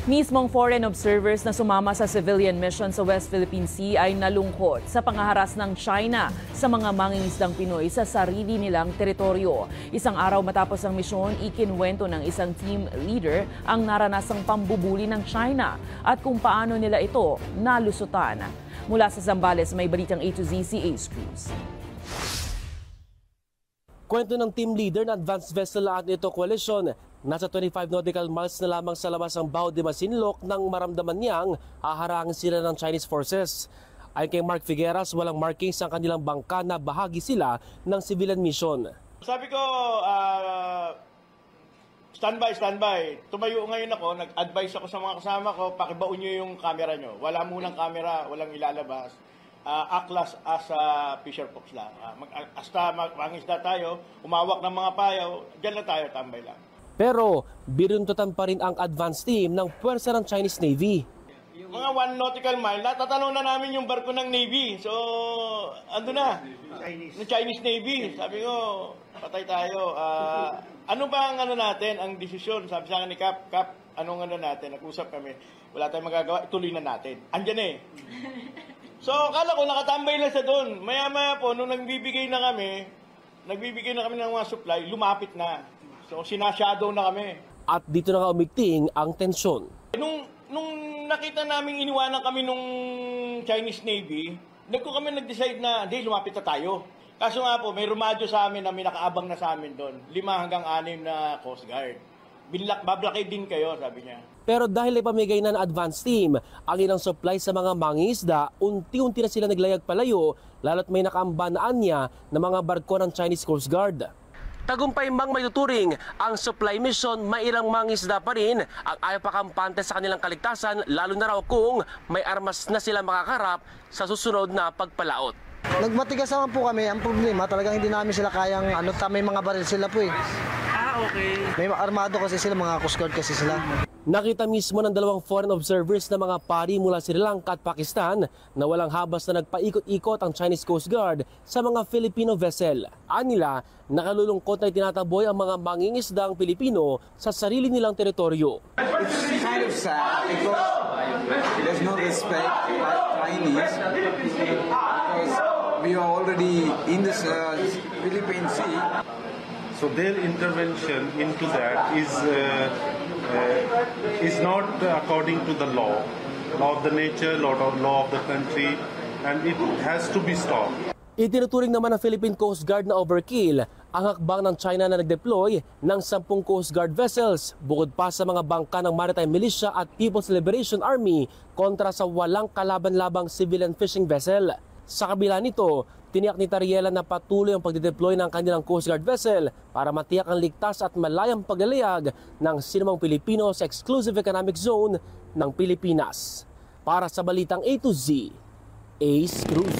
Mismong foreign observers na sumama sa civilian mission sa West Philippine Sea ay nalungkot sa pangaharas ng China sa mga mangingisdang Pinoy sa sarili nilang teritoryo. Isang araw matapos ang misyon, ikinwento ng isang team leader ang naranasang pambubuli ng China at kung paano nila ito nalusutan. Mula sa Zambales, may balitang A to Z si Ace Cruz. Kwento ng team leader na advanced vessel Agnito Coalition, nasa 25 nautical miles na lamang sa labas ng Bao de Masinloc nang maramdaman niyang haharangin sila ng Chinese forces. Ayon kay Mark Figueras, walang markings ang kanilang bangka na bahagi sila ng civilian mission. Sabi ko, standby. Tumayo ngayon ako, nag-advise ako sa mga kasama ko, pakibaon nyo yung camera nyo. Wala munang camera, walang ilalabas. Aklas as Fisher Fox lang. Hasta mangisda tayo, umawak ng mga payaw, dyan na tayo, tambay lang. Pero biruntutan pa rin ang advance team ng puwersa ng Chinese Navy. Mga 1 nautical mile, natatanaw na namin yung barko ng Navy. So, ando na, ng Chinese Navy. Sabi ko, patay tayo. Ano ba ang natin, ang desisyon? Sabi sa akin ni Cap, anong natin? Nag-usap kami, wala tayong magagawa, ituloy na natin. Andyan eh. So, akala ko nakatambay lang sa doon. Maya-maya po, nung nagbibigay na kami ng mga supply, lumapit na. So, sinashadow na kami. At dito na nga umigting ang tensyon. Nung nakita namin iniwanan kami nung Chinese Navy, kami nag-decide na, lumapit na tayo. Kaso nga po, may rumadyo sa amin na may nakaabang na sa amin doon. 5 hanggang 6 na Coast Guard. Bablakay din kayo, sabi niya. Pero dahil ipamigay na ng advance team ang ilang supply sa mga mangingisda, unti-unti na sila naglayag palayo, lalo't may nakaambanaan niya ng mga barko ng Chinese Coast Guard. Tagumpay mang may tuturing ang supply mission, may ilang mangingisda pa rin ang ayaw pakampante sa kanilang kaligtasan, lalo na raw kung may armas na sila makakarap sa susunod na pagpalaot. Nagmatigas naman po kami. Ang problema, talagang hindi namin sila kayang, may mga baril sila po eh. Okay. May armado kasi sila, mga Coast Guard kasi sila. Nakita mismo ng 2 foreign observers na mga pari mula Sri Lanka at Pakistan na walang habas na nagpaikot-ikot ang Chinese Coast Guard sa mga Filipino vessel. Anila, nakalulungkot na itinataboy ang mga mangingisdang Pilipino sa sarili nilang teritoryo. It's kind of sad because there's no respect by Chinese because we are already in this Philippine Sea. So their intervention into that is not according to the law of the nature, law of the country, and it has to be stopped. Itinuturing naman ng Philippine Coast Guard na overkill ang hakbang ng China na nag-deploy ng 10 Coast Guard vessels bukod pa sa mga bangka ng Maritime Militia at People's Liberation Army kontra sa walang kalaban-labang civilian fishing vessel. Sa kabila nito, tiniyak ni Tariela na patuloy ang pagdedeploy ng kanilang Coast Guard vessel para matiyak ang ligtas at malayang paglalayag ng sinumang Pilipino sa Exclusive Economic Zone ng Pilipinas. Para sa Balitang A to Z, Ace Cruz.